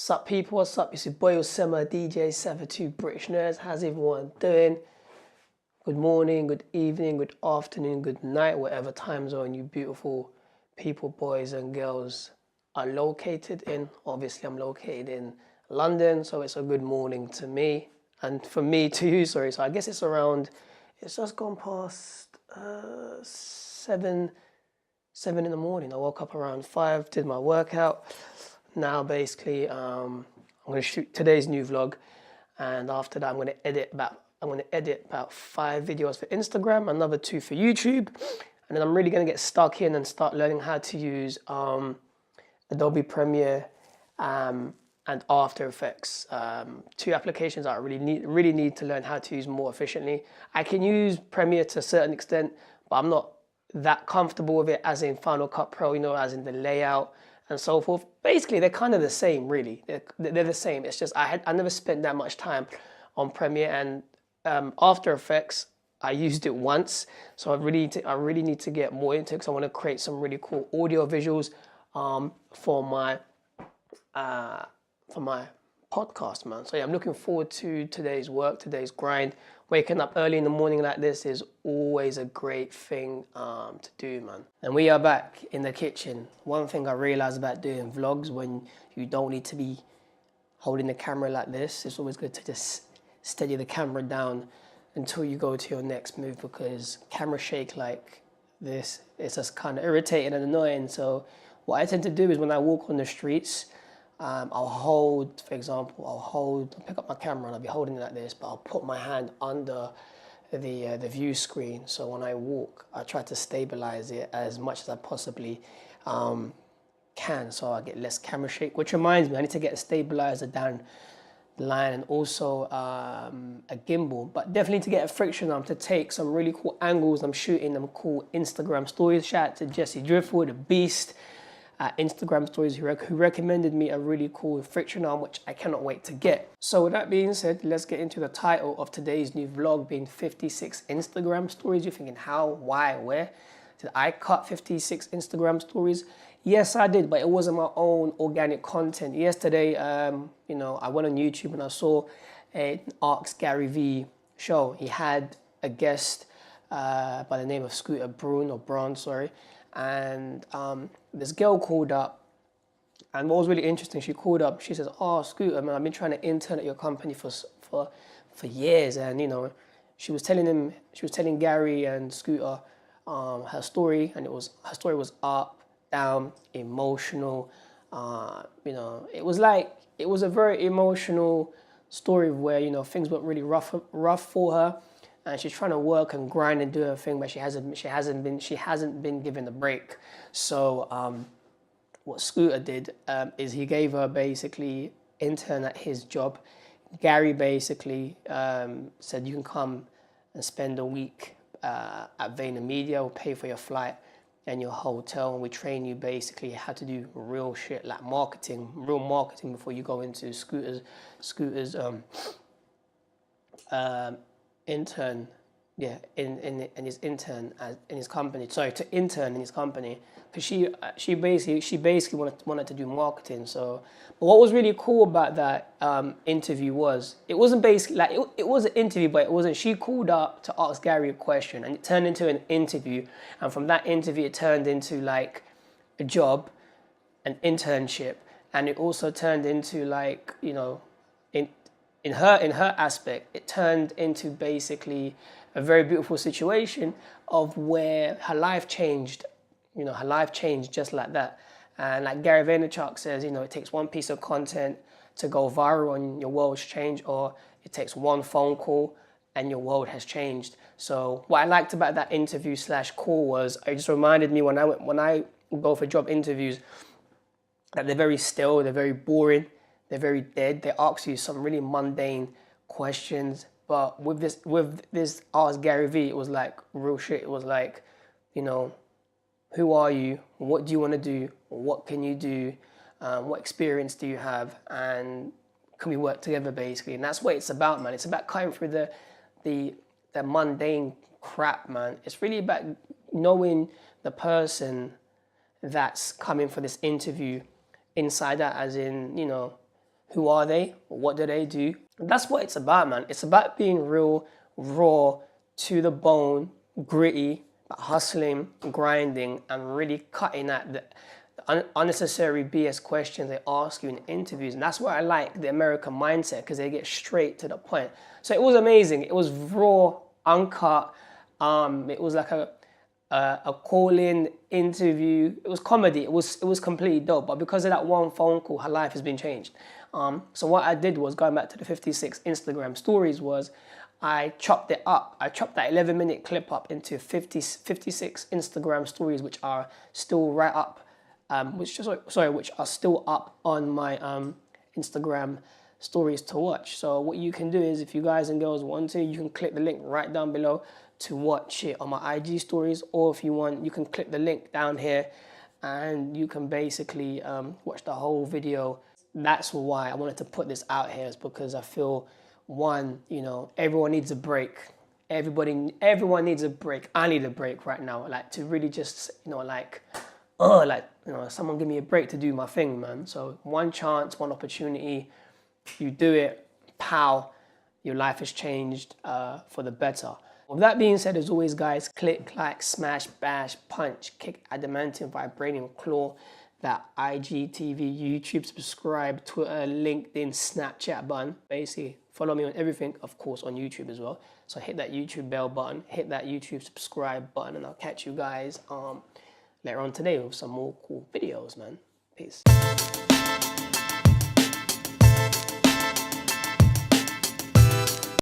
Sup people, what's up? It's your boy Osema, DJ 72 Britishnerdz. How's everyone doing? Good morning, good evening, good afternoon, good night, whatever time zone you beautiful people, boys and girls are located in. Obviously, I'm located in London, so it's a good morning to me. And for me to you, sorry. So I guess it's just gone past 7 in the morning. I woke up around 5, did my workout. Now basically I'm going to shoot today's new vlog, and after that I'm going to edit about 5 videos for Instagram, another 2 for YouTube, and then I'm really going to get stuck in and start learning how to use Adobe Premiere and After Effects, 2 applications that I really need to learn how to use more efficiently. I can use Premiere to a certain extent, but I'm not that comfortable with it as in Final Cut Pro, as in the layout and so forth. Basically, they're kind of the same, really. They're the same. It's just I never spent that much time on Premiere, and After Effects I used it once, so I really need to get more into it because I want to create some really cool audio visuals for my podcast, man. So yeah, I'm looking forward to today's work, today's grind. Waking up early in the morning like this is always a great thing to do, man. And we are back in the kitchen. One thing I realized about doing vlogs, when you don't need to be holding the camera like this, it's always good to just steady the camera down until you go to your next move, because camera shake like this, it's just kind of irritating and annoying. So what I tend to do is when I walk on the streets, I'll hold, for example, I'll pick up my camera and I'll be holding it like this, but I'll put my hand under the view screen. So when I walk, I try to stabilize it as much as I possibly can, so I get less camera shake. Which reminds me, I need to get a stabilizer down the line, and also a gimbal, but definitely to get a friction arm to take some really cool angles. I'm shooting them cool Instagram stories. Shout out to Jesse Driftwood, a beast. Instagram stories who recommended me a really cool friction arm, which I cannot wait to get. So with that being said, let's get into the title of today's new vlog, being 56 Instagram stories. You're thinking how, why, where? Did I cut 56 Instagram stories? Yes, I did, but it wasn't my own organic content. Yesterday, I went on YouTube and I saw an Ask Gary Vee show. He had a guest by the name of Scooter Braun, and this girl called up, and what was really interesting, she called up, she says, "Oh, Scooter, man, I've been trying to intern at your company for years," and she was telling Gary and Scooter her story, and her story was up, down, emotional. It was a very emotional story where things were really rough for her. And she's trying to work and grind and do her thing, but she hasn't been given a break. So what Scooter did is he gave her basically intern at his job. Gary basically said, you can come and spend a week at VaynerMedia. We'll pay for your flight and your hotel, and we train you basically how to do real shit like real marketing before you go into Scooter's intern, in his intern in his company. Sorry, to intern in his company, because she basically wanted to do marketing. So, but what was really cool about that interview was it wasn't basically like it was an interview, but it wasn't. She called up to ask Gary a question, and it turned into an interview. And from that interview, it turned into like a job, an internship, and it also turned into like in her aspect, it turned into basically a very beautiful situation of where her life changed. Her life changed just like that. And like Gary Vaynerchuk says, it takes one piece of content to go viral and your world's changed, or it takes one phone call and your world has changed. So what I liked about that interview / call was it just reminded me when I go for job interviews that they're very still, they're very boring. They're very dead. They ask you some really mundane questions. But with this Ask Gary Vee, it was like real shit. It was like, who are you? What do you want to do? What can you do? What experience do you have? And can we work together, basically? And that's what it's about, man. It's about cutting through the mundane crap, man. It's really about knowing the person that's coming for this interview inside out, as in, Who are they? What do they do? And that's what it's about, man. It's about being real, raw, to the bone, gritty, hustling, grinding, and really cutting at the unnecessary BS questions they ask you in interviews. And that's why I like the American mindset, because they get straight to the point. So it was amazing. It was raw, uncut. It was like a call-in interview. It was comedy. It was completely dope. But because of that one phone call, her life has been changed. So what I did was, going back to the 56 Instagram stories, was I chopped it up. I chopped that 11-minute clip up into 56 Instagram stories, which are still right up, which are still up on my Instagram stories to watch. So what you can do is, if you guys and girls want to, you can click the link right down below to watch it on my IG stories, or if you want, you can click the link down here and you can basically watch the whole video. That's why I wanted to put this out here, is because I feel, one, you know, everyone needs a break. Everyone needs a break. I need a break right now, like, to really just, you know, like, someone give me a break to do my thing, man. So one chance, one opportunity, you do it, pow, your life has changed for the better. With that being said, as always, guys, click, like, smash, bash, punch, kick, adamantium, vibranium, claw, that IGTV, YouTube, subscribe, Twitter, LinkedIn, Snapchat button. Basically, follow me on everything, of course, on YouTube as well. So hit that YouTube bell button, hit that YouTube subscribe button, and I'll catch you guys later on today with some more cool videos, man. Peace.